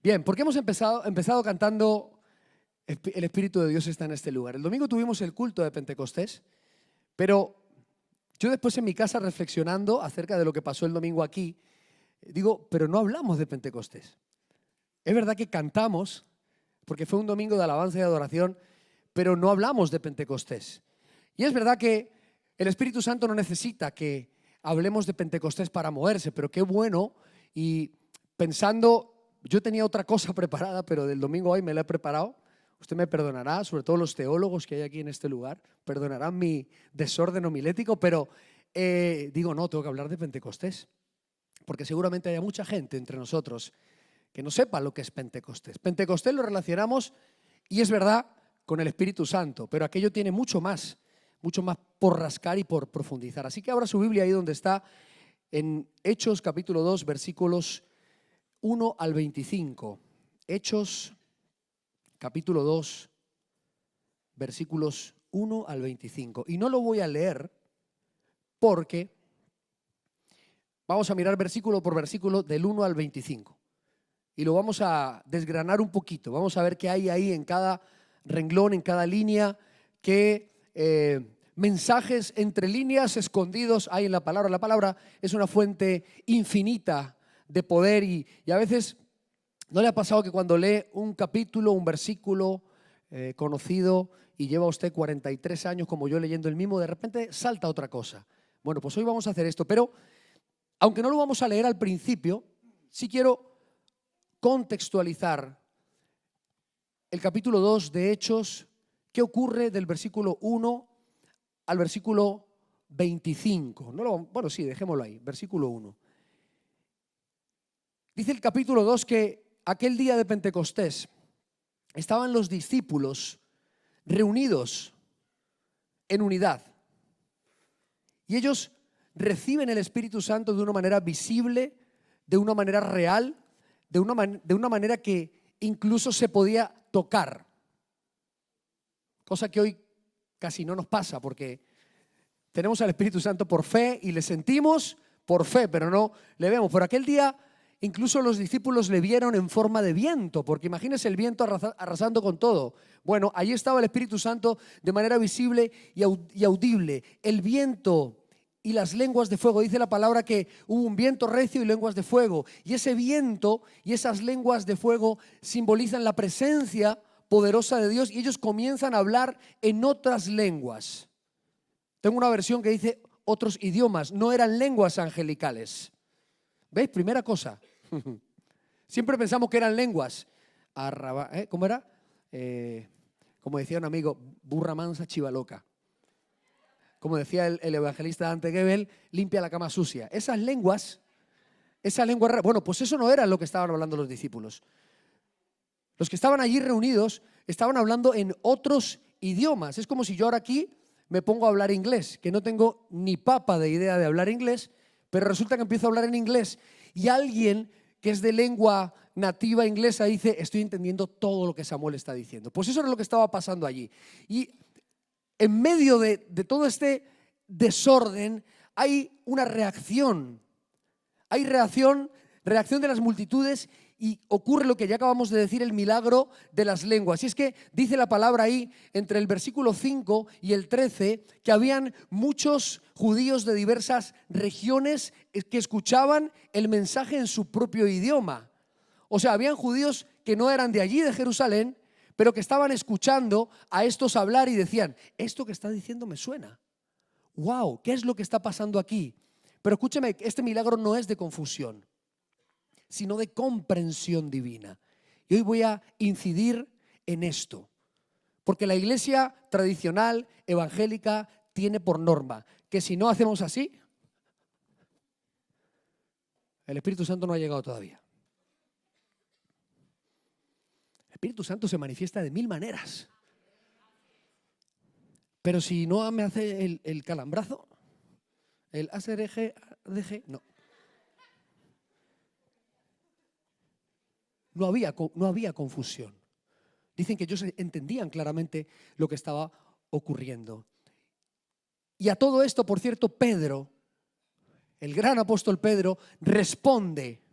Bien, porque hemos empezado cantando El Espíritu de Dios está en este lugar. El domingo tuvimos el culto de Pentecostés, pero yo después en mi casa reflexionando acerca de lo que pasó el domingo aquí, digo, pero no hablamos de Pentecostés. Es verdad que cantamos, porque fue un domingo de alabanza y adoración, pero no hablamos de Pentecostés. Y es verdad que el Espíritu Santo no necesita que hablemos de Pentecostés para moverse, pero qué bueno. Y pensando, yo tenía otra cosa preparada, pero del domingo hoy me la he preparado. Usted me perdonará, sobre todo los teólogos que hay aquí en este lugar, perdonarán mi desorden homilético, pero digo, no, tengo que hablar de Pentecostés, porque seguramente haya mucha gente entre nosotros que no sepa lo que es Pentecostés. Pentecostés lo relacionamos, y es verdad, con el Espíritu Santo, pero aquello tiene mucho más por rascar y por profundizar. Así que abra su Biblia ahí donde está, en Hechos capítulo 2, versículos 1 al 25. Hechos capítulo 2, versículos 1 al 25. Y no lo voy a leer porque vamos a mirar versículo por versículo del 1 al 25. Y lo vamos a desgranar un poquito. Vamos a ver qué hay ahí en cada renglón, en cada línea, qué mensajes entre líneas escondidos hay en la palabra. La palabra es una fuente infinita de poder y a veces ¿no le ha pasado que cuando lee un capítulo, un versículo conocido y lleva usted 43 años como yo leyendo el mismo, de repente salta otra cosa? Bueno, pues hoy vamos a hacer esto, pero aunque no lo vamos a leer al principio, sí quiero contextualizar el capítulo 2 de Hechos, qué ocurre del versículo 1 al versículo 25. Bueno, sí, dejémoslo ahí, versículo 1. Dice el capítulo 2 que aquel día de Pentecostés estaban los discípulos reunidos en unidad y ellos reciben el Espíritu Santo de una manera visible, de una manera real, de una manera que incluso se podía tocar, cosa que hoy casi no nos pasa porque tenemos al Espíritu Santo por fe y le sentimos por fe, pero no le vemos. Por aquel día incluso los discípulos le vieron en forma de viento, porque imagínense el viento arrasando con todo. Bueno, allí estaba el Espíritu Santo de manera visible y audible. El viento y las lenguas de fuego. Dice la palabra que hubo un viento recio y lenguas de fuego. Y ese viento y esas lenguas de fuego simbolizan la presencia poderosa de Dios y ellos comienzan a hablar en otras lenguas. Tengo una versión que dice otros idiomas, no eran lenguas angelicales. ¿Veis? Primera cosa. Siempre pensamos que eran lenguas. ¿Cómo era? Como decía un amigo, burra mansa, chiva loca. Como decía el evangelista Dante Gebel, limpia la cama sucia. Esas lenguas, bueno, pues eso no era lo que estaban hablando los discípulos. Los que estaban allí reunidos estaban hablando en otros idiomas. Es como si yo ahora aquí me pongo a hablar inglés, que no tengo ni papa de idea de hablar inglés, pero resulta que empiezo a hablar en inglés y alguien que es de lengua nativa inglesa dice, estoy entendiendo todo lo que Samuel está diciendo. Pues eso era lo que estaba pasando allí. Y en medio de todo este desorden hay una reacción. Hay reacción de las multitudes y ocurre lo que ya acabamos de decir, el milagro de las lenguas. Y es que dice la palabra ahí, entre el versículo 5 y el 13, que habían muchos judíos de diversas regiones que escuchaban el mensaje en su propio idioma. O sea, habían judíos que no eran de allí, de Jerusalén, pero que estaban escuchando a estos hablar y decían, esto que está diciendo me suena. ¡Wow! ¿Qué es lo que está pasando aquí? Pero escúcheme, este milagro no es de confusión, sino de comprensión divina. Y hoy voy a incidir en esto, porque la iglesia tradicional, evangélica, tiene por norma que si no hacemos así, el Espíritu Santo no ha llegado todavía. El Espíritu Santo se manifiesta de 1000 maneras. Pero si no me hace el calambrazo, el ASRG, no. No había confusión. Dicen que ellos entendían claramente lo que estaba ocurriendo. Y a todo esto, por cierto, Pedro el gran apóstol Pedro, responde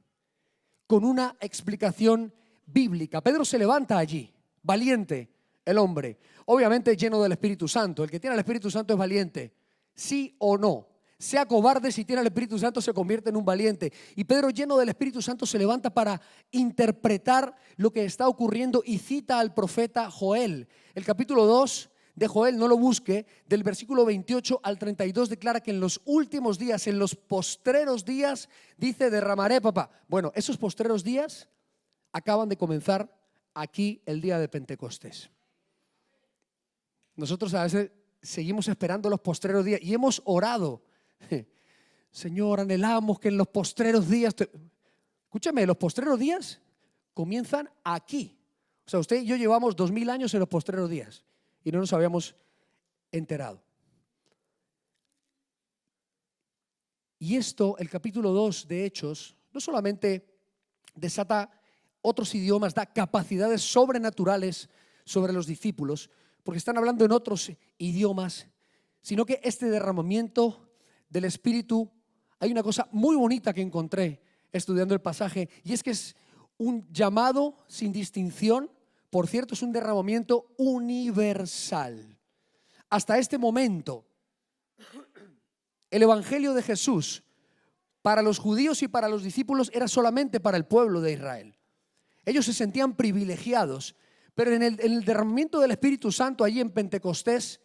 con una explicación bíblica. Pedro se levanta allí, valiente el hombre, obviamente lleno del Espíritu Santo. El que tiene el Espíritu Santo es valiente, sí o no. Sea cobarde, si tiene el Espíritu Santo se convierte en un valiente. Y Pedro, lleno del Espíritu Santo, se levanta para interpretar lo que está ocurriendo y cita al profeta Joel. El capítulo 2 de Joel, no lo busque, del versículo 28 al 32 declara que en los últimos días, en los postreros días, dice, derramaré, papá. Bueno, esos postreros días acaban de comenzar aquí el día de Pentecostés. Nosotros a veces seguimos esperando los postreros días y hemos orado. Señor, anhelamos que en los postreros días... Escúchame, los postreros días comienzan aquí. O sea, usted y yo llevamos 2000 años en los postreros días y no nos habíamos enterado. Y esto, el capítulo 2 de Hechos, no solamente desata otros idiomas, da capacidades sobrenaturales sobre los discípulos, porque están hablando en otros idiomas, sino que este derramamiento del Espíritu, hay una cosa muy bonita que encontré estudiando el pasaje, y es que es un llamado sin distinción. Por cierto, es un derramamiento universal. Hasta este momento, el Evangelio de Jesús para los judíos y para los discípulos era solamente para el pueblo de Israel. Ellos se sentían privilegiados, pero en el derramamiento del Espíritu Santo allí en Pentecostés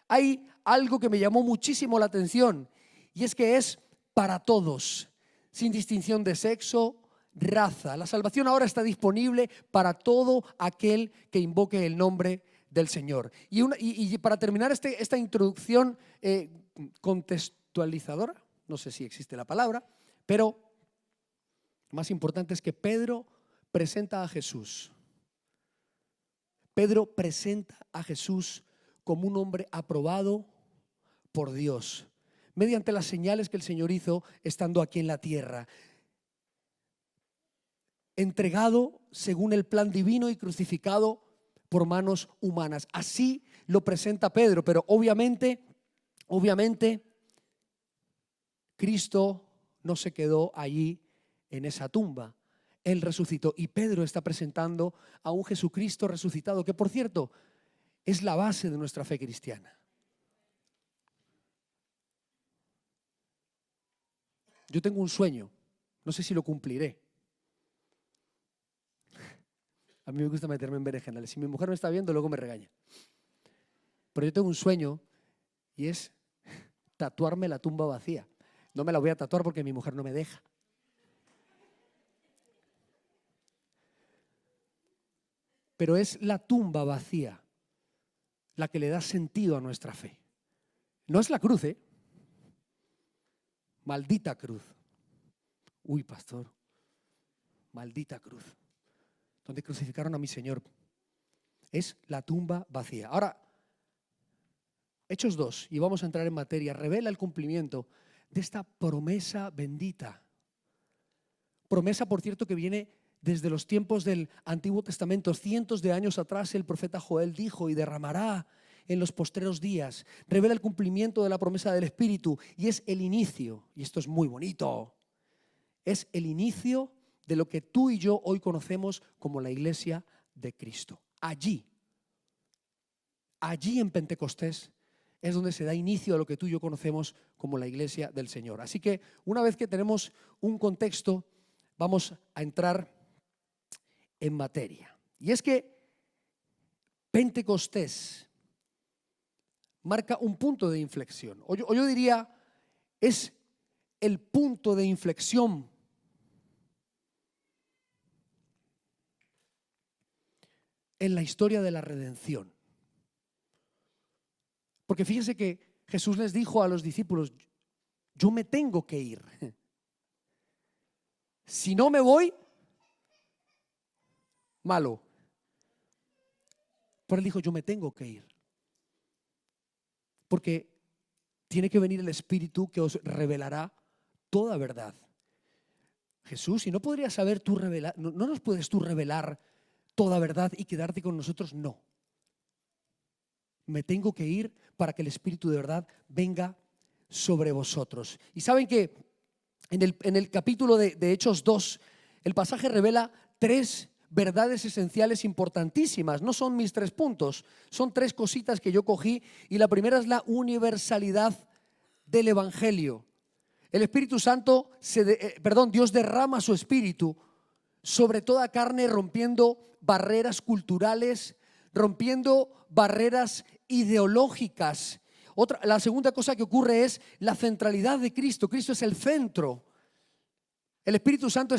hay algo que me llamó muchísimo la atención, y es que es para todos, sin distinción de sexo, raza. La salvación ahora está disponible para todo aquel que invoque el nombre del Señor. Y para terminar esta introducción contextualizadora, no sé si existe la palabra, pero lo más importante es que Pedro presenta a Jesús. Pedro presenta a Jesús como un hombre aprobado por Dios, mediante las señales que el Señor hizo estando aquí en la tierra. Entregado según el plan divino y crucificado por manos humanas. Así lo presenta Pedro, pero obviamente, Cristo no se quedó allí en esa tumba. Él resucitó y Pedro está presentando a un Jesucristo resucitado, que por cierto es la base de nuestra fe cristiana. Yo tengo un sueño, no sé si lo cumpliré. A mí me gusta meterme en berenjenales. Si mi mujer me está viendo, luego me regaña. Pero yo tengo un sueño y es tatuarme la tumba vacía. No me la voy a tatuar porque mi mujer no me deja. Pero es la tumba vacía la que le da sentido a nuestra fe. No es la cruz, ¿eh? Maldita cruz. Uy, pastor. Maldita cruz. Donde crucificaron a mi Señor. Es la tumba vacía. Ahora, Hechos 2, y vamos a entrar en materia, revela el cumplimiento de esta promesa bendita. Promesa, por cierto, que viene desde los tiempos del Antiguo Testamento. Cientos de años atrás el profeta Joel dijo: y derramará en los postreros días. Revela el cumplimiento de la promesa del Espíritu y es el inicio, y esto es muy bonito, es el inicio de lo que tú y yo hoy conocemos como la Iglesia de Cristo. Allí en Pentecostés es donde se da inicio a lo que tú y yo conocemos como la Iglesia del Señor. Así que una vez que tenemos un contexto, vamos a entrar en materia. Y es que Pentecostés marca un punto de inflexión. O yo diría, es el punto de inflexión en la historia de la redención. Porque fíjense que Jesús les dijo a los discípulos: yo me tengo que ir. Si no me voy, malo. Pero él dijo: yo me tengo que ir. Porque tiene que venir el Espíritu que os revelará toda verdad. Jesús, si no podrías saber tú revelar, no nos puedes tú revelar toda verdad y quedarte con nosotros, no. Me tengo que ir para que el Espíritu de verdad venga sobre vosotros. Y saben que En el capítulo de Hechos 2, el pasaje revela 3 verdades esenciales importantísimas. No son mis 3 puntos, son 3 cositas que yo cogí, y la primera es la universalidad del Evangelio. El Espíritu Santo, Dios derrama su Espíritu sobre toda carne, rompiendo barreras culturales, rompiendo barreras ideológicas. La segunda cosa que ocurre es la centralidad de Cristo. Cristo es el centro. El Espíritu Santo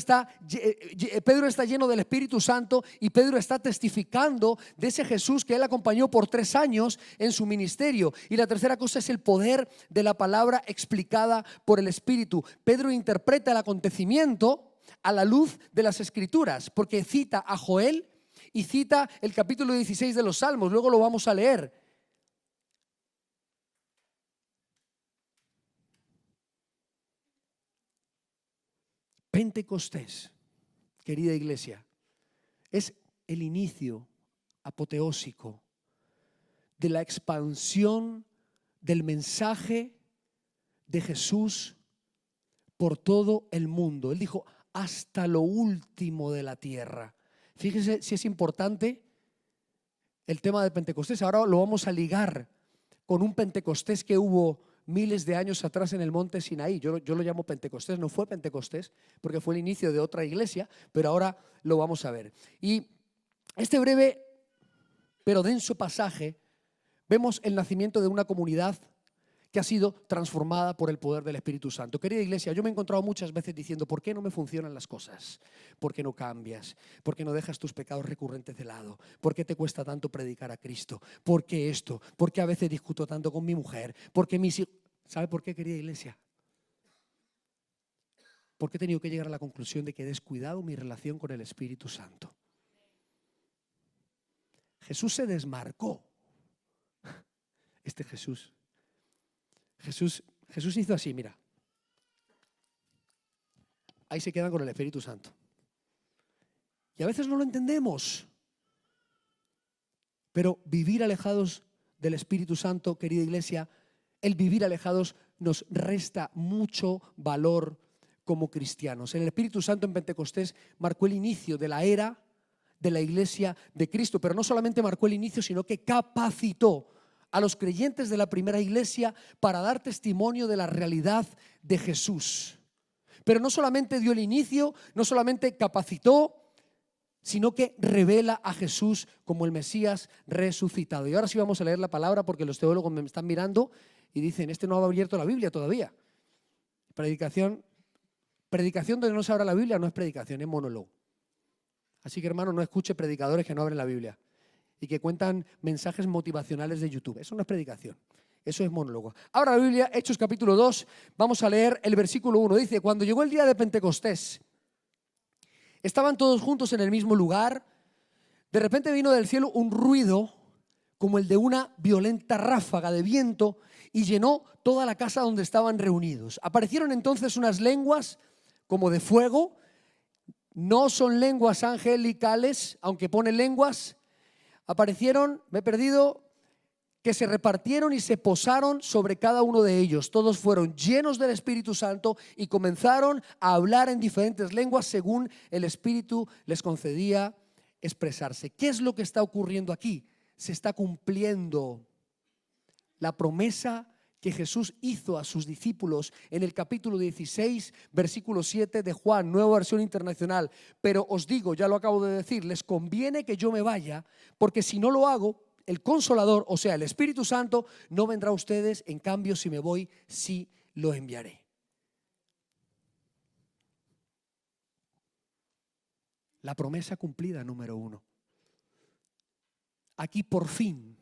Pedro está lleno del Espíritu Santo, y Pedro está testificando de ese Jesús que él acompañó por 3 años en su ministerio. Y la tercera cosa es el poder de la palabra explicada por el Espíritu. Pedro interpreta el acontecimiento a la luz de las Escrituras, porque cita a Joel y cita el capítulo 16 de los Salmos. Luego lo vamos a leer. Pentecostés, querida iglesia, es el inicio apoteósico de la expansión del mensaje de Jesús por todo el mundo. Él dijo, hasta lo último de la tierra. Fíjese si es importante el tema de Pentecostés. Ahora lo vamos a ligar con un Pentecostés que hubo miles de años atrás en el monte Sinaí. Yo lo llamo Pentecostés. No fue Pentecostés porque fue el inicio de otra iglesia, pero ahora lo vamos a ver. Y este breve pero denso pasaje, vemos el nacimiento de una comunidad que ha sido transformada por el poder del Espíritu Santo. Querida iglesia, yo me he encontrado muchas veces diciendo, ¿por qué no me funcionan las cosas? ¿Por qué no cambias? ¿Por qué no dejas tus pecados recurrentes de lado? ¿Por qué te cuesta tanto predicar a Cristo? ¿Por qué esto? ¿Por qué a veces discuto tanto con mi mujer? ¿Por qué mis hijos? ¿Sabe por qué, querida iglesia? Porque he tenido que llegar a la conclusión de que he descuidado mi relación con el Espíritu Santo. Jesús se desmarcó. Jesús hizo así, mira. Ahí se quedan con el Espíritu Santo. Y a veces no lo entendemos. Pero vivir alejados del Espíritu Santo, querida iglesia, el vivir alejados nos resta mucho valor como cristianos. El Espíritu Santo en Pentecostés marcó el inicio de la era de la iglesia de Cristo, pero no solamente marcó el inicio, sino que capacitó a los creyentes de la primera iglesia para dar testimonio de la realidad de Jesús. Pero no solamente dio el inicio, no solamente capacitó, sino que revela a Jesús como el Mesías resucitado. Y ahora sí vamos a leer la palabra, porque los teólogos me están mirando y dicen, este no ha abierto la Biblia todavía. Predicación donde no se abra la Biblia no es predicación, es monólogo. Así que, hermano, no escuche predicadores que no abren la Biblia y que cuentan mensajes motivacionales de YouTube. Eso no es predicación, eso es monólogo. Ahora la Biblia, Hechos capítulo 2, vamos a leer el versículo 1. Dice, cuando llegó el día de Pentecostés, estaban todos juntos en el mismo lugar. De repente vino del cielo un ruido como el de una violenta ráfaga de viento y llenó toda la casa donde estaban reunidos. Aparecieron entonces unas lenguas como de fuego. No son lenguas angelicales, aunque pone lenguas. Aparecieron, me he perdido, que se repartieron y se posaron sobre cada uno de ellos. Todos fueron llenos del Espíritu Santo y comenzaron a hablar en diferentes lenguas según el Espíritu les concedía expresarse. ¿Qué es lo que está ocurriendo aquí? Se está cumpliendo la promesa que Jesús hizo a sus discípulos en el capítulo 16, versículo 7 de Juan, Nueva Versión Internacional. Pero os digo, ya lo acabo de decir, les conviene que yo me vaya, porque si no lo hago, el Consolador, o sea, el Espíritu Santo, no vendrá a ustedes. En cambio, si me voy, sí lo enviaré. La promesa cumplida número 1. Aquí por fin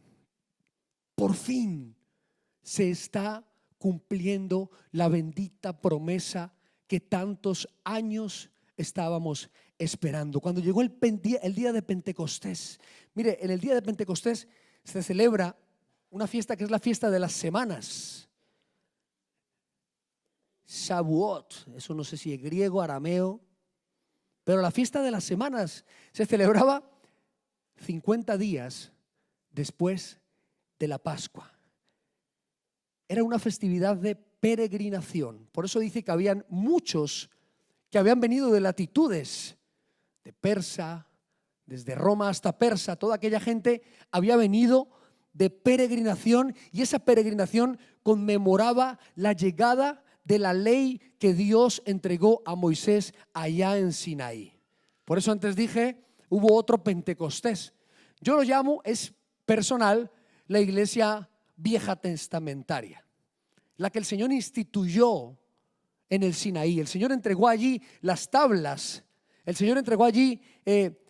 se está cumpliendo la bendita promesa que tantos años estábamos esperando. Cuando llegó el día de Pentecostés, mire, en el día de Pentecostés se celebra una fiesta que es la fiesta de las semanas. Shavuot, eso no sé si es griego, arameo, pero la fiesta de las semanas se celebraba 50 días después de la Pascua. Era una festividad de peregrinación. Por eso dice que habían muchos que habían venido de latitudes, de Persa, desde Roma hasta Persa, toda aquella gente había venido de peregrinación, y esa peregrinación conmemoraba la llegada de la ley que Dios entregó a Moisés allá en Sinaí. Por eso antes dije, hubo otro Pentecostés. Yo lo llamo, es personal, la iglesia vieja testamentaria, la que el Señor instituyó en el Sinaí. El Señor entregó allí las tablas, el Señor entregó allí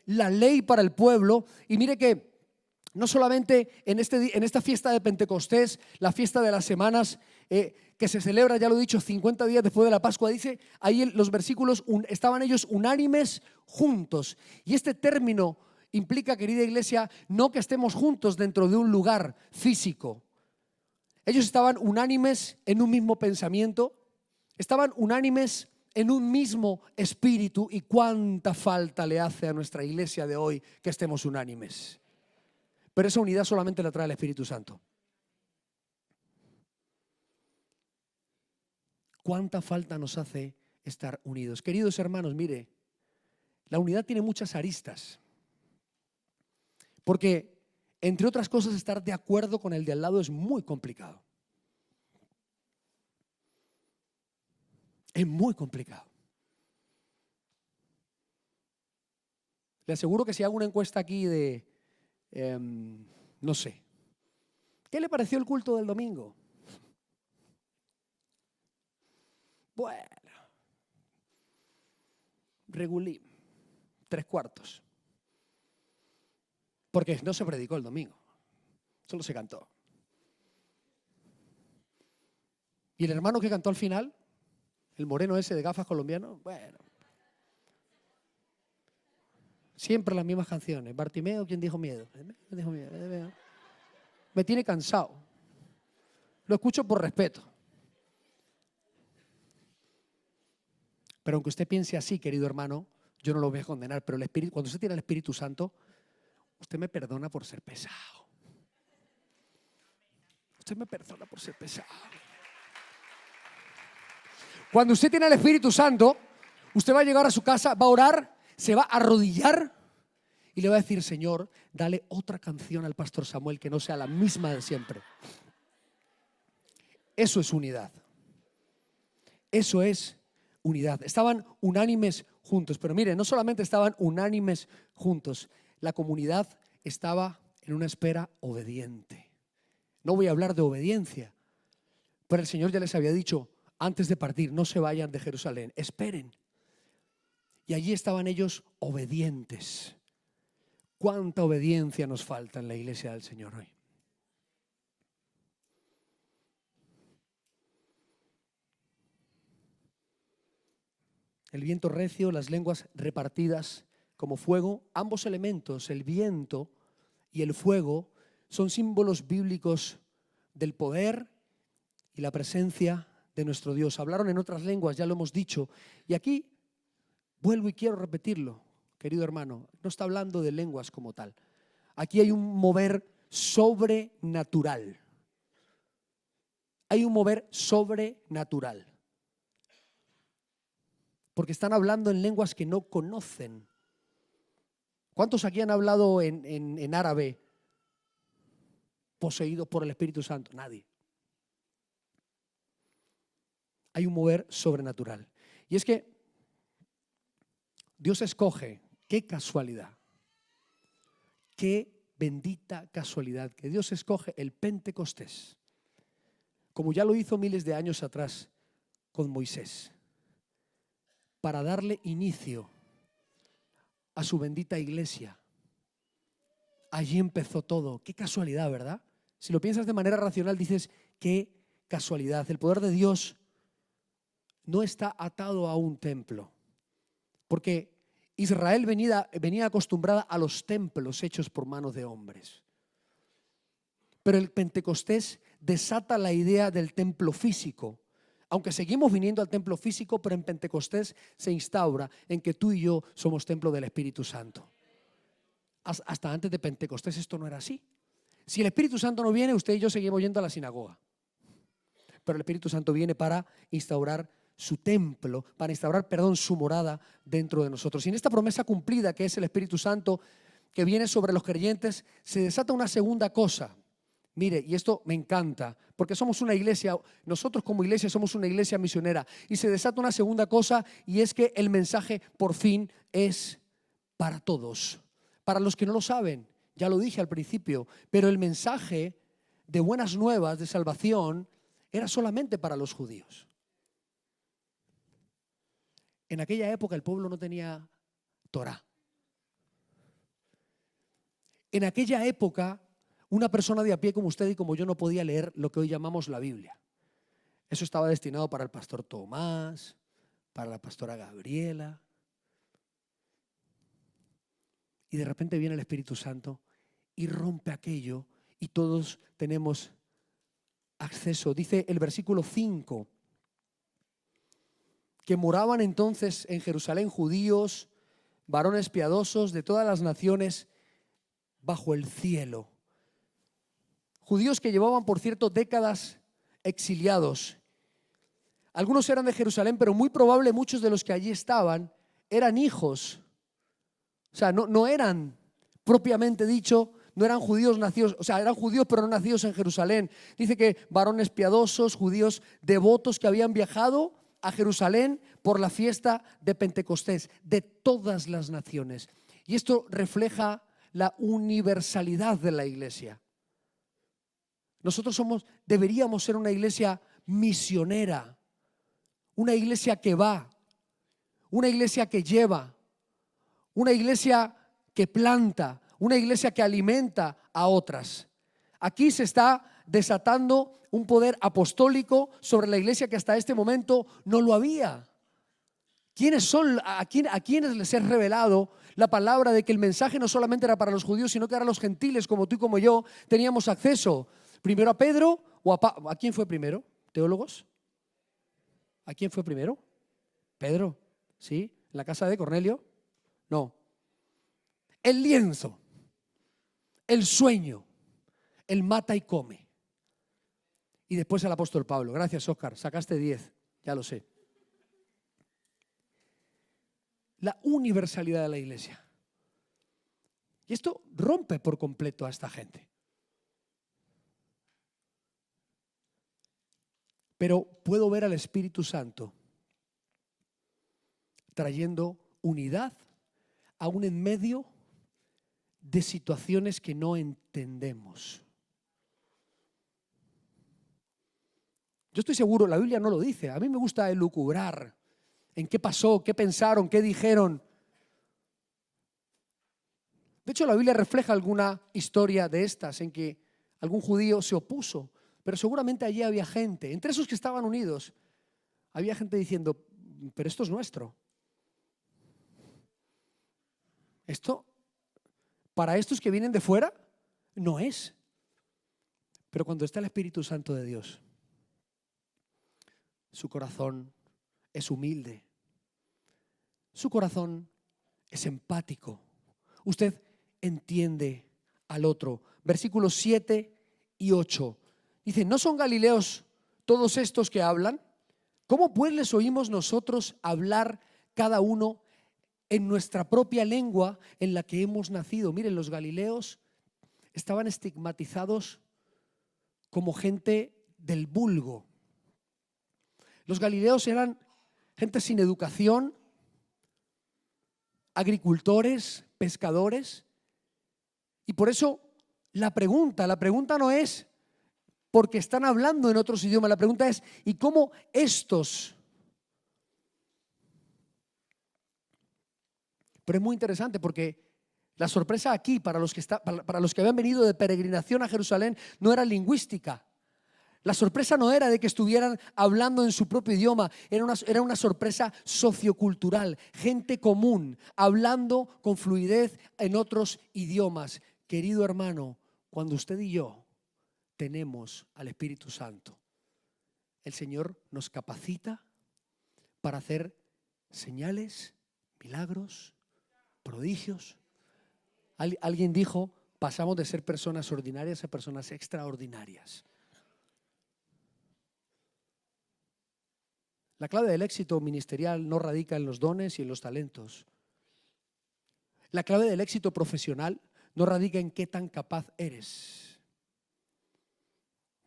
la ley para el pueblo. Y mire que no solamente en esta fiesta de Pentecostés, la fiesta de las semanas, que se celebra, ya lo he dicho, 50 días después de la Pascua, dice ahí en los versículos, estaban ellos unánimes juntos. Y este término implica, querida iglesia, no que estemos juntos dentro de un lugar físico. Ellos estaban unánimes en un mismo pensamiento, estaban unánimes en un mismo espíritu. Y cuánta falta le hace a nuestra iglesia de hoy que estemos unánimes. Pero esa unidad solamente la trae el Espíritu Santo. ¿Cuánta falta nos hace estar unidos? Queridos hermanos, mire, la unidad tiene muchas aristas. Porque, entre otras cosas, estar de acuerdo con el de al lado es muy complicado. Es muy complicado. Le aseguro que si hago una encuesta aquí de, no sé, ¿qué le pareció el culto del domingo? Bueno, regulín, 3/4. Porque no se predicó el domingo, solo se cantó. ¿Y el hermano que cantó al final? El moreno ese de gafas colombiano, bueno. Siempre las mismas canciones. Bartimeo, ¿quién dijo miedo? Me tiene cansado. Lo escucho por respeto. Pero aunque usted piense así, querido hermano, yo no lo voy a condenar, pero cuando usted tiene el Espíritu Santo, usted me perdona por ser pesado. Usted me perdona por ser pesado. Cuando usted tiene el Espíritu Santo, usted va a llegar a su casa, va a orar, se va a arrodillar y le va a decir: Señor, dale otra canción al pastor Samuel que no sea la misma de siempre. Eso es unidad. Eso es unidad. Estaban unánimes juntos. Pero mire, no solamente estaban unánimes juntos, la comunidad estaba en una espera obediente. No voy a hablar de obediencia, pero el Señor ya les había dicho antes de partir: no se vayan de Jerusalén, esperen. Y allí estaban ellos obedientes. ¿Cuánta obediencia nos falta en la iglesia del Señor hoy? El viento recio, las lenguas repartidas como fuego, ambos elementos, el viento y el fuego, son símbolos bíblicos del poder y la presencia de nuestro Dios. Hablaron en otras lenguas, ya lo hemos dicho. Y aquí vuelvo y quiero repetirlo, querido hermano, no está hablando de lenguas como tal. Aquí hay un mover sobrenatural. Hay un mover sobrenatural. Porque están hablando en lenguas que no conocen. ¿Cuántos aquí han hablado en árabe poseídos por el Espíritu Santo? Nadie. Hay un mover sobrenatural. Y es que Dios escoge, qué casualidad, qué bendita casualidad, que Dios escoge el Pentecostés, como ya lo hizo miles de años atrás con Moisés, para darle inicio a su bendita iglesia. Allí empezó todo. Qué casualidad, ¿verdad? Si lo piensas de manera racional, dices: qué casualidad. El poder de Dios no está atado a un templo, porque Israel venía acostumbrada a los templos hechos por manos de hombres. Pero el Pentecostés desata la idea del templo físico. Aunque seguimos viniendo al templo físico, pero en Pentecostés se instaura en que tú y yo somos templo del Espíritu Santo. Hasta antes de Pentecostés esto no era así. Si el Espíritu Santo no viene, usted y yo seguimos yendo a la sinagoga. pero el Espíritu Santo viene para instaurar su templo, para instaurar, su morada dentro de nosotros. Y en esta promesa cumplida que es el Espíritu Santo que viene sobre los creyentes, se desata una segunda cosa. Mire, y esto me encanta, porque somos una iglesia, nosotros como iglesia somos una iglesia misionera, y se desata una segunda cosa, y es que el mensaje por fin es para todos, para los que no lo saben, ya lo dije al principio, pero el mensaje de buenas nuevas, de salvación, era solamente para los judíos. En aquella época el pueblo no tenía Torá. En aquella época, una persona de a pie como usted y como yo no podía leer lo que hoy llamamos la Biblia. Eso estaba destinado para el pastor Tomás, para la pastora Gabriela. Y de repente viene el Espíritu Santo y rompe aquello y todos tenemos acceso. Dice el versículo 5, que moraban entonces en Jerusalén judíos, varones piadosos de todas las naciones bajo el cielo. Judíos que llevaban, por cierto, décadas exiliados. Algunos eran de Jerusalén, pero muy probable muchos de los que allí estaban eran hijos. O sea, no eran propiamente dicho, no eran judíos nacidos, o sea, eran judíos pero no nacidos en Jerusalén. Dice que varones piadosos, judíos devotos que habían viajado a Jerusalén por la fiesta de Pentecostés, de todas las naciones. Y esto refleja la universalidad de la iglesia. Nosotros deberíamos ser una iglesia misionera, una iglesia que va, una iglesia que lleva, una iglesia que planta, una iglesia que alimenta a otras. Aquí se está desatando un poder apostólico sobre la iglesia que hasta este momento no lo había. ¿Quiénes son? ¿A quiénes les es revelado la palabra de que el mensaje no solamente era para los judíos, sino que ahora los gentiles como tú y como yo teníamos acceso? ¿Primero a Pedro o a quién fue primero? ¿Teólogos? ¿A quién fue primero? Pedro, ¿sí? ¿En la casa de Cornelio? No. El lienzo, el sueño, el mata y come. Y después el apóstol Pablo. Gracias, Óscar, sacaste 10, ya lo sé. La universalidad de la iglesia. Y esto rompe por completo a esta gente. Pero puedo ver al Espíritu Santo trayendo unidad aún en medio de situaciones que no entendemos. Yo estoy seguro, la Biblia no lo dice. A mí me gusta elucubrar en qué pasó, qué pensaron, qué dijeron. De hecho, la Biblia refleja alguna historia de estas en que algún judío se opuso, pero seguramente allí había gente, entre esos que estaban unidos, había gente diciendo, pero esto es nuestro. Esto, para estos que vienen de fuera, no es. Pero cuando está el Espíritu Santo de Dios, su corazón es humilde, su corazón es empático. Usted entiende al otro. Versículos 7 y 8. Dice, ¿no son galileos todos estos que hablan? ¿Cómo pues les oímos nosotros hablar cada uno en nuestra propia lengua en la que hemos nacido? Miren, los galileos estaban estigmatizados como gente del vulgo. Los galileos eran gente sin educación, agricultores, pescadores. Y por eso la pregunta no es porque están hablando en otros idiomas, la pregunta es, ¿y cómo estos? Pero es muy interesante porque la sorpresa aquí para los que habían venido de peregrinación a Jerusalén no era lingüística. La sorpresa no era de que estuvieran hablando en su propio idioma, era una sorpresa sociocultural, gente común, hablando con fluidez en otros idiomas. Querido hermano, cuando usted y yo tenemos al Espíritu Santo, el Señor nos capacita para hacer señales, milagros, prodigios. Alguien dijo, pasamos de ser personas ordinarias a personas extraordinarias. La clave del éxito ministerial no radica en los dones y en los talentos. La clave del éxito profesional no radica en qué tan capaz eres.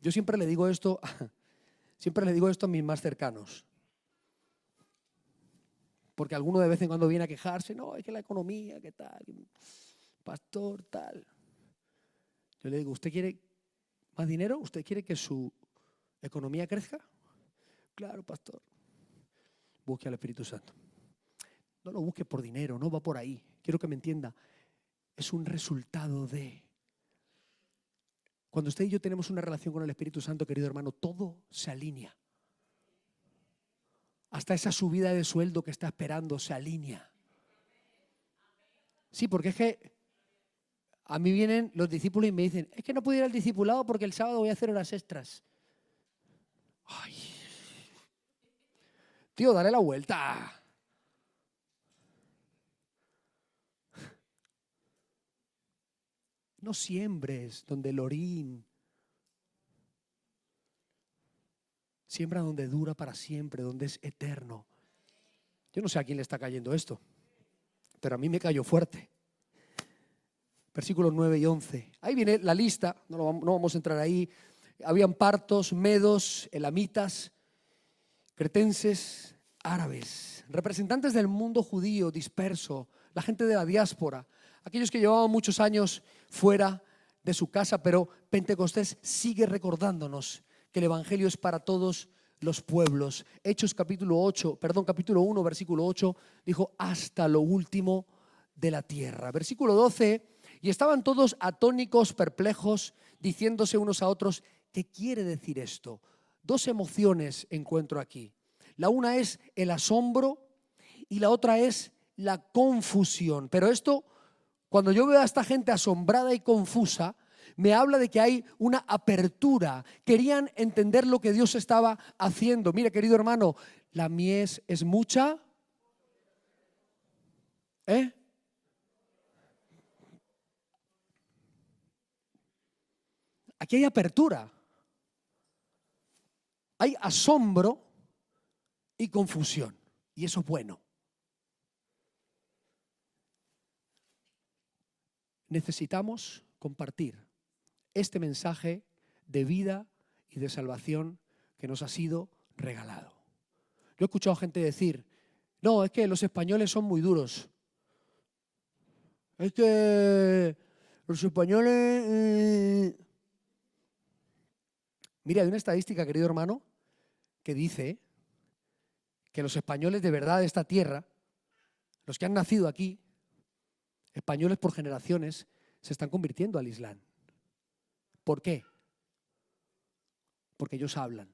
Yo siempre le digo esto a mis más cercanos. Porque alguno de vez en cuando viene a quejarse, no, es que la economía, ¿qué tal? Pastor, tal. Yo le digo, ¿usted quiere más dinero? ¿Usted quiere que su economía crezca? Claro, pastor. Busque al Espíritu Santo. No lo busque por dinero, no va por ahí. Quiero que me entienda. Es un resultado de... Cuando usted y yo tenemos una relación con el Espíritu Santo, querido hermano, todo se alinea. Hasta esa subida de sueldo que está esperando se alinea. Sí, porque es que a mí vienen los discípulos y me dicen, es que no puedo ir al discipulado porque el sábado voy a hacer horas extras. Ay, tío, dale la vuelta. No siembres donde el orín. Siembra donde dura para siempre, donde es eterno. Yo no sé a quién le está cayendo esto, pero a mí me cayó fuerte. Versículos 9 y 11. Ahí viene la lista, no vamos a entrar ahí. Habían partos, medos, elamitas, cretenses, árabes, representantes del mundo judío disperso, la gente de la diáspora, aquellos que llevaban muchos años fuera de su casa, pero Pentecostés sigue recordándonos que el Evangelio es para todos los pueblos. Hechos capítulo 1, versículo 8, dijo hasta lo último de la tierra. Versículo 12, y estaban todos atónicos, perplejos, diciéndose unos a otros, ¿qué quiere decir esto? Dos emociones encuentro aquí. La una es el asombro y la otra es la confusión. Pero esto, cuando yo veo a esta gente asombrada y confusa, me habla de que hay una apertura. Querían entender lo que Dios estaba haciendo. Mire, querido hermano, la mies es mucha. Aquí hay apertura. Hay asombro y confusión. Y eso es bueno. Necesitamos compartir este mensaje de vida y de salvación que nos ha sido regalado. Yo he escuchado gente decir, no, es que los españoles son muy duros. Es que los españoles... Mira, hay una estadística, querido hermano, que dice que los españoles de verdad de esta tierra, los que han nacido aquí, españoles por generaciones, se están convirtiendo al Islam. ¿Por qué? Porque ellos hablan.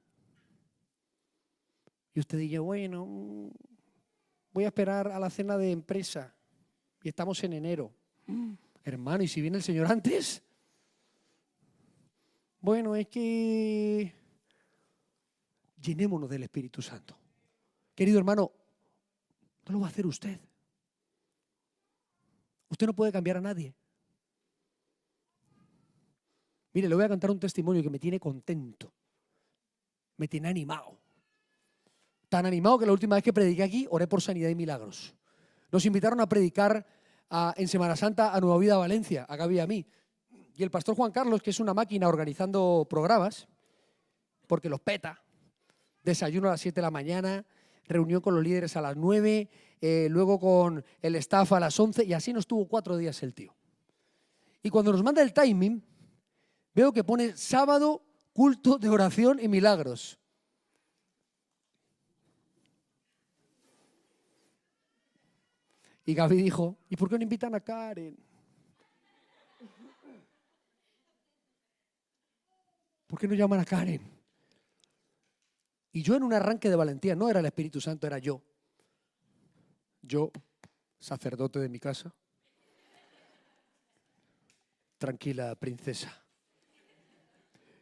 Y usted dice, bueno, voy a esperar a la cena de empresa y estamos en enero. Hermano, ¿y si viene el Señor antes? Bueno, es que llenémonos del Espíritu Santo. Querido hermano, no lo va a hacer usted. Usted no puede cambiar a nadie. Mire, le voy a contar un testimonio que me tiene contento. Me tiene animado. Tan animado que la última vez que prediqué aquí, oré por sanidad y milagros. Nos invitaron a predicar en Semana Santa a Nueva Vida Valencia, a Gaby y a mí. Y el pastor Juan Carlos, que es una máquina organizando programas, porque los peta, desayuno a las 7 de la mañana, reunión con los líderes a las 9, luego con el staff a las 11, y así nos tuvo 4 días el tío. Y cuando nos manda el timing, veo que pone sábado, culto de oración y milagros. Y Gaby dijo, ¿y por qué no invitan a Karen? ¿Por qué no llaman a Karen? Y yo en un arranque de valentía, no era el Espíritu Santo, era yo. Yo, sacerdote de mi casa. Tranquila, princesa.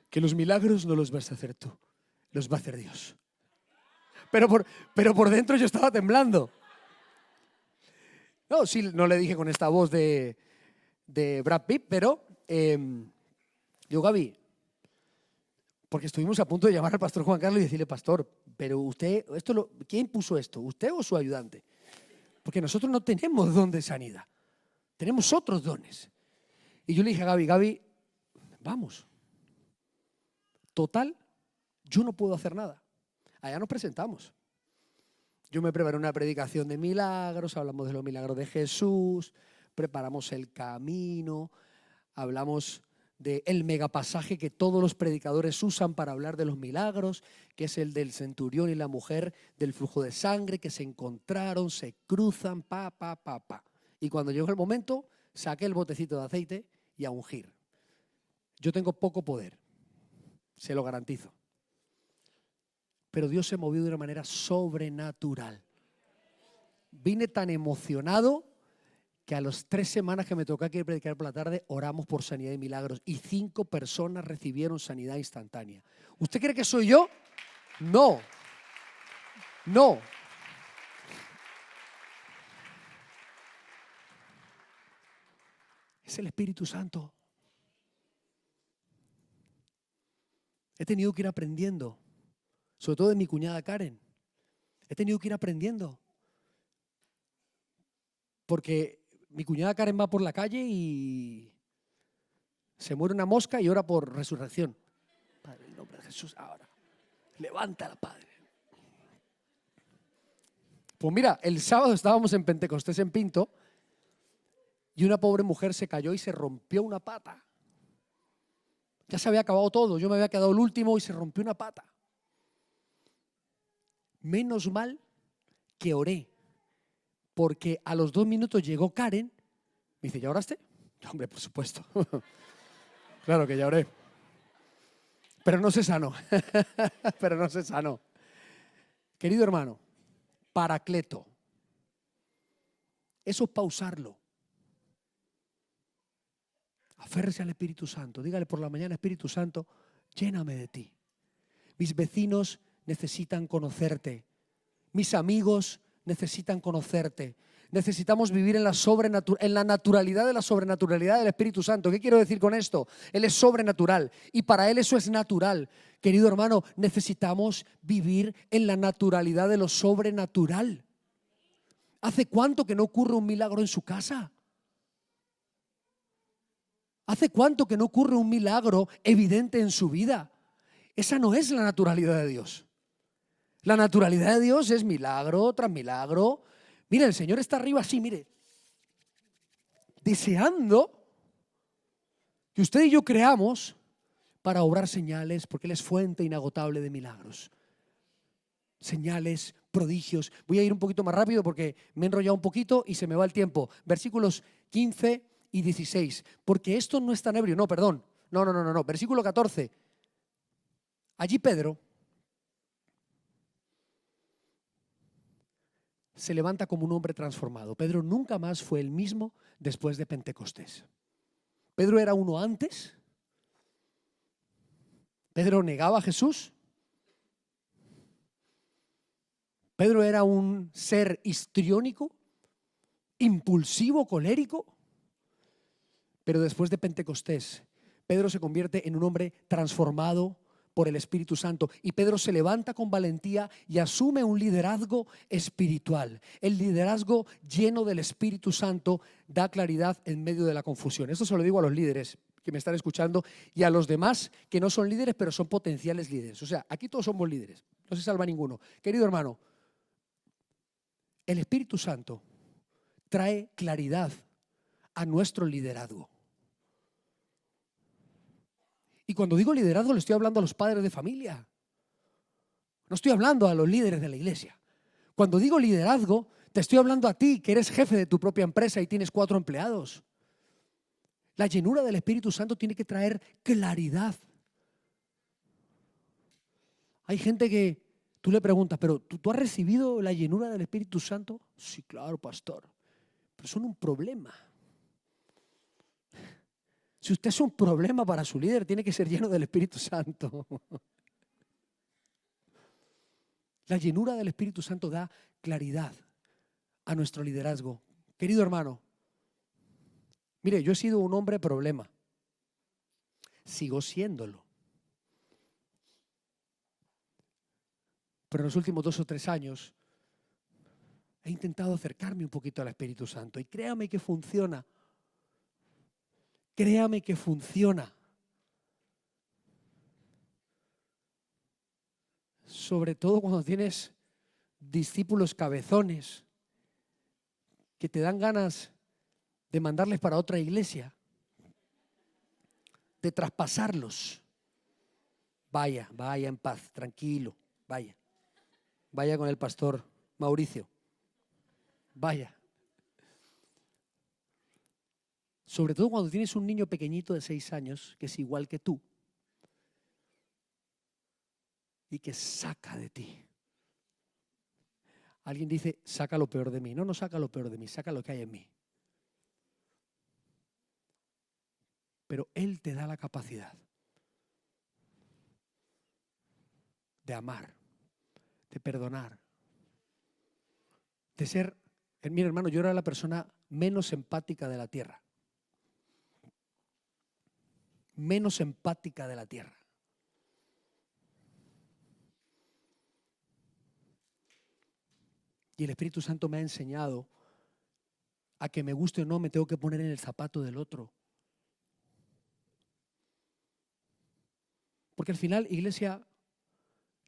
Que los milagros no los vas a hacer tú, los va a hacer Dios. Pero por dentro yo estaba temblando. No, sí, no le dije con esta voz de Brad Pitt, pero digo, Gaby, Porque estuvimos a punto de llamar al pastor Juan Carlos y decirle, pastor, pero usted, ¿quién puso esto? ¿Usted o su ayudante? Porque nosotros no tenemos don de sanidad, tenemos otros dones. Y yo le dije a Gaby, vamos. Total, yo no puedo hacer nada. Allá nos presentamos. Yo me preparé una predicación de milagros, hablamos de los milagros de Jesús, preparamos el camino, hablamos del megapasaje que todos los predicadores usan para hablar de los milagros, que es el del centurión y la mujer del flujo de sangre, que se encontraron, se cruzan, pa. Y cuando llegó el momento, saqué el botecito de aceite y a ungir. Yo tengo poco poder, se lo garantizo. Pero Dios se movió de una manera sobrenatural. Vine tan emocionado que a las 3 semanas que me tocó aquí predicar por la tarde, oramos por sanidad y milagros. Y 5 personas recibieron sanidad instantánea. ¿Usted cree que soy yo? No. No. Es el Espíritu Santo. He tenido que ir aprendiendo. Sobre todo de mi cuñada Karen. He tenido que ir aprendiendo. Porque mi cuñada Karen va por la calle y se muere una mosca y ora por resurrección. Padre, en el nombre de Jesús, ahora. Levántala, Padre. Pues mira, el sábado estábamos en Pentecostés en Pinto y una pobre mujer se cayó y se rompió una pata. Ya se había acabado todo, yo me había quedado el último y se rompió una pata. Menos mal que oré, porque a los 2 minutos llegó Karen, me dice, ¿ya oraste? Hombre, por supuesto. Claro que ya oré. Pero no se sanó. Pero no se sanó. Querido hermano, Paracleto. Eso es pausarlo. Aférrese al Espíritu Santo. Dígale por la mañana, Espíritu Santo, lléname de ti. Mis vecinos necesitan conocerte. Mis amigos necesitan conocerte. Necesitamos vivir en la naturalidad de la sobrenaturalidad del Espíritu Santo. ¿Qué quiero decir con esto? Él es sobrenatural y para Él eso es natural. Querido hermano, necesitamos vivir en la naturalidad de lo sobrenatural. ¿Hace cuánto que no ocurre un milagro en su casa? ¿Hace cuánto que no ocurre un milagro evidente en su vida? Esa no es la naturalidad de Dios. La naturalidad de Dios es milagro tras milagro. Mire, el Señor está arriba así, mire, deseando que usted y yo creamos para obrar señales, porque Él es fuente inagotable de milagros. Señales, prodigios. Voy a ir un poquito más rápido porque me he enrollado un poquito y se me va el tiempo. Versículos 15 y 16. Porque esto no es tan ebrio. No, perdón. No. Versículo 14. Allí Pedro se levanta como un hombre transformado. Pedro nunca más fue el mismo después de Pentecostés. Pedro era uno antes. Pedro negaba a Jesús. Pedro era un ser histriónico, impulsivo, colérico. Pero después de Pentecostés, Pedro se convierte en un hombre transformado por el Espíritu Santo. Y Pedro se levanta con valentía y asume un liderazgo espiritual. El liderazgo lleno del Espíritu Santo da claridad en medio de la confusión. Esto se lo digo a los líderes que me están escuchando y a los demás que no son líderes, pero son potenciales líderes. O sea, aquí todos somos líderes, no se salva ninguno. Querido hermano, el Espíritu Santo trae claridad a nuestro liderazgo. Y cuando digo liderazgo le estoy hablando a los padres de familia. No estoy hablando a los líderes de la iglesia. Cuando digo liderazgo, te estoy hablando a ti que eres jefe de tu propia empresa y tienes 4 empleados. La llenura del Espíritu Santo tiene que traer claridad. Hay gente que tú le preguntas, ¿pero tú has recibido la llenura del Espíritu Santo? Sí, claro, pastor. Pero son un problema. Si usted es un problema para su líder, tiene que ser lleno del Espíritu Santo. La llenura del Espíritu Santo da claridad a nuestro liderazgo. Querido hermano, mire, yo he sido un hombre problema. Sigo siéndolo. Pero en los últimos 2 o 3 años he intentado acercarme un poquito al Espíritu Santo y créame que funciona. Créame que funciona. Sobre todo cuando tienes discípulos cabezones que te dan ganas de mandarles para otra iglesia, de traspasarlos. Vaya en paz, tranquilo, vaya con el pastor Mauricio, vaya. Sobre todo cuando tienes un niño pequeñito de 6 años que es igual que tú y que saca de ti. Alguien dice, saca lo peor de mí. No saca lo peor de mí, saca lo que hay en mí. Pero Él te da la capacidad de amar, de perdonar, de ser. Mira, hermano, yo era la persona menos empática de la tierra. Menos empática de la tierra. Y el Espíritu Santo me ha enseñado a que me guste o no, me tengo que poner en el zapato del otro. Porque al final, iglesia,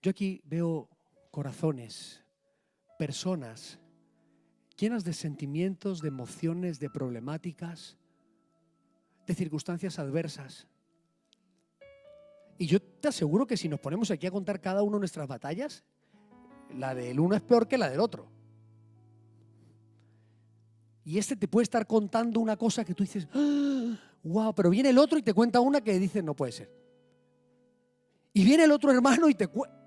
yo aquí veo corazones, personas llenas de sentimientos, de emociones, de problemáticas, de circunstancias adversas. Y yo te aseguro que si nos ponemos aquí a contar cada uno de nuestras batallas, la del uno es peor que la del otro. Y este te puede estar contando una cosa que tú dices, wow, pero viene el otro y te cuenta una que dices, no puede ser. Y viene el otro hermano y te cuenta.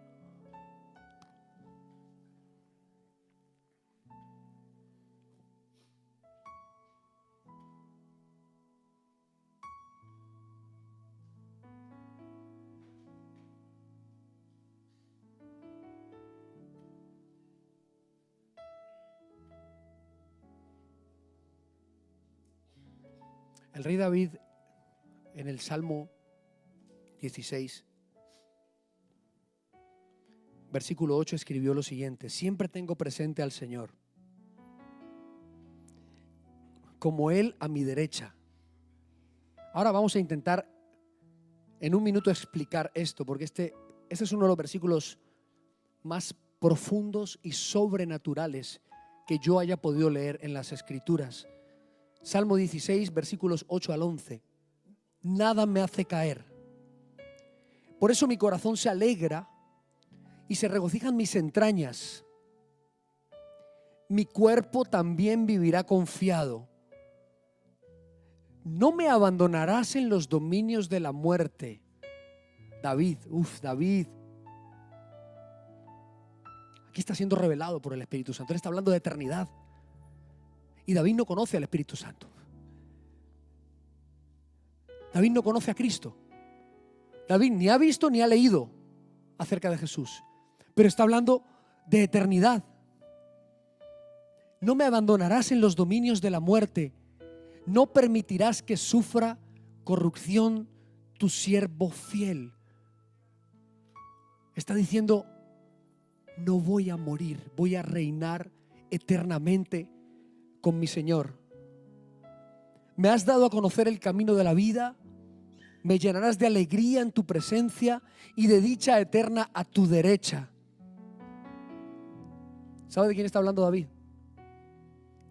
El rey David en el Salmo 16, versículo 8 escribió lo siguiente: siempre tengo presente al Señor, como Él a mi derecha. Ahora vamos a intentar en un minuto explicar esto, porque este es uno de los versículos más profundos y sobrenaturales que yo haya podido leer en las Escrituras. Salmo 16, versículos 8 al 11. Nada me hace caer. Por eso mi corazón se alegra y se regocijan mis entrañas. Mi cuerpo también vivirá confiado. No me abandonarás en los dominios de la muerte. David, David. Aquí está siendo revelado por el Espíritu Santo. Él está hablando de eternidad. Y David no conoce al Espíritu Santo. David no conoce a Cristo. David ni ha visto ni ha leído acerca de Jesús. Pero está hablando de eternidad. No me abandonarás en los dominios de la muerte. No permitirás que sufra corrupción tu siervo fiel. Está diciendo, no voy a morir, voy a reinar eternamente con mi Señor. Me has dado a conocer el camino de la vida, me llenarás de alegría en tu presencia y de dicha eterna a tu derecha. ¿Sabe de quién está hablando David?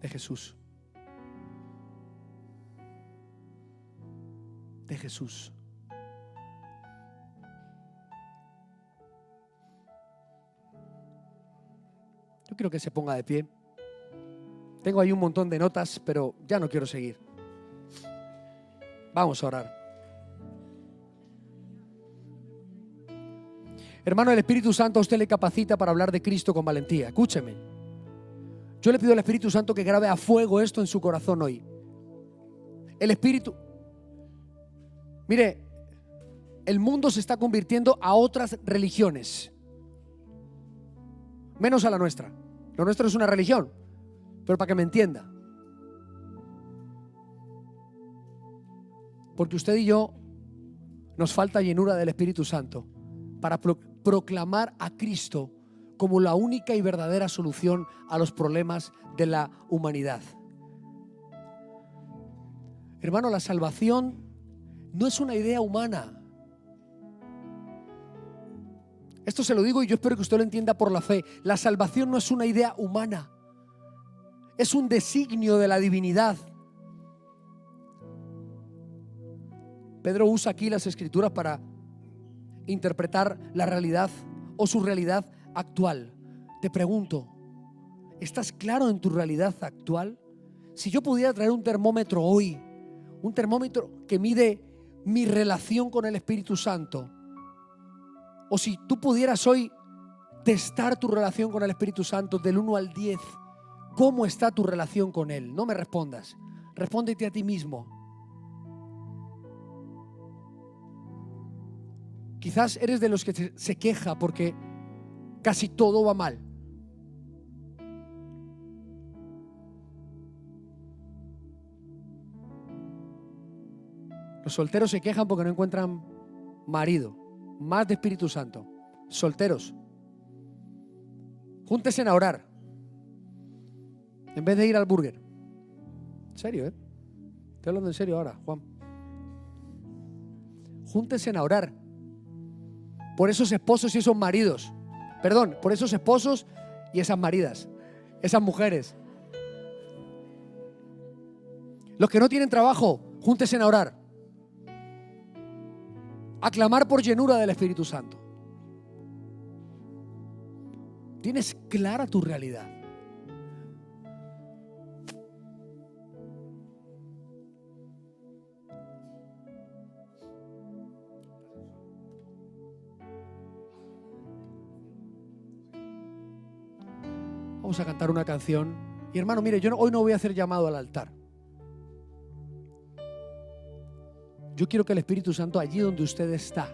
De Jesús. De Jesús. Yo quiero que se ponga de pie. Tengo ahí un montón de notas, pero ya no quiero seguir. Vamos a orar. Hermano, el Espíritu Santo a usted le capacita para hablar de Cristo con valentía. Escúcheme. Yo le pido al Espíritu Santo que grabe a fuego esto en su corazón hoy. El Espíritu. Mire, el mundo se está convirtiendo a otras religiones, menos a la nuestra. Lo nuestro es una religión, pero para que me entienda. Porque usted y yo nos falta llenura del Espíritu Santo para proclamar a Cristo como la única y verdadera solución a los problemas de la humanidad. Hermano, la salvación no es una idea humana. Esto se lo digo y yo espero que usted lo entienda por la fe. La salvación no es una idea humana. Es un designio de la divinidad. Pedro usa aquí las escrituras para interpretar la realidad o su realidad actual. Te pregunto, ¿estás claro en tu realidad actual? Si yo pudiera traer un termómetro hoy, un termómetro que mide mi relación con el Espíritu Santo, o si tú pudieras hoy testar tu relación con el Espíritu Santo del 1 al 10, ¿cómo está tu relación con Él? No me respondas, respóndete a ti mismo. Quizás eres de los que se queja porque casi todo va mal. Los solteros se quejan porque no encuentran marido. Más de Espíritu Santo. Solteros, júntense a orar en vez de ir al burger. En serio, estoy hablando en serio ahora, Juan. Júntense a orar por esos esposos y esos maridos. Perdón, por esos esposos y esas maridas, esas mujeres. Los que no tienen trabajo, júntense a orar. A clamar por llenura del Espíritu Santo. ¿Tienes clara tu realidad? Vamos a cantar una canción. Y hermano, mire, yo hoy no voy a hacer llamado al altar. Yo quiero que el Espíritu Santo allí donde usted está.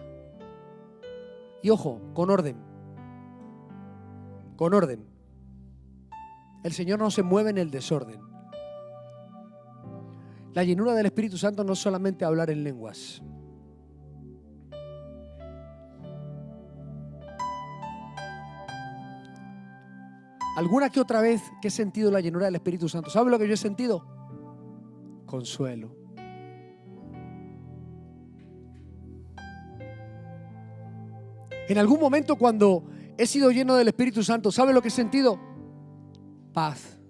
Y ojo, con orden. Con orden. El Señor no se mueve en el desorden. La llenura del Espíritu Santo no es solamente hablar en lenguas. Alguna que otra vez que he sentido la llenura del Espíritu Santo, ¿sabe lo que yo he sentido? Consuelo. En algún momento cuando he sido lleno del Espíritu Santo, ¿sabe lo que he sentido? Paz.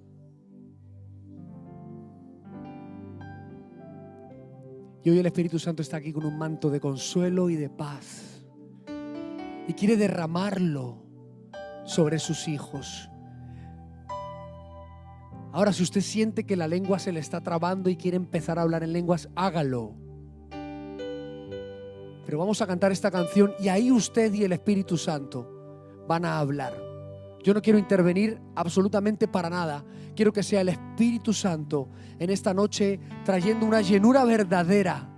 Y hoy el Espíritu Santo está aquí con un manto de consuelo y de paz. Y quiere derramarlo sobre sus hijos. Ahora, si usted siente que la lengua se le está trabando y quiere empezar a hablar en lenguas, hágalo. Pero vamos a cantar esta canción y ahí usted y el Espíritu Santo van a hablar. Yo no quiero intervenir absolutamente para nada. Quiero que sea el Espíritu Santo en esta noche trayendo una llenura verdadera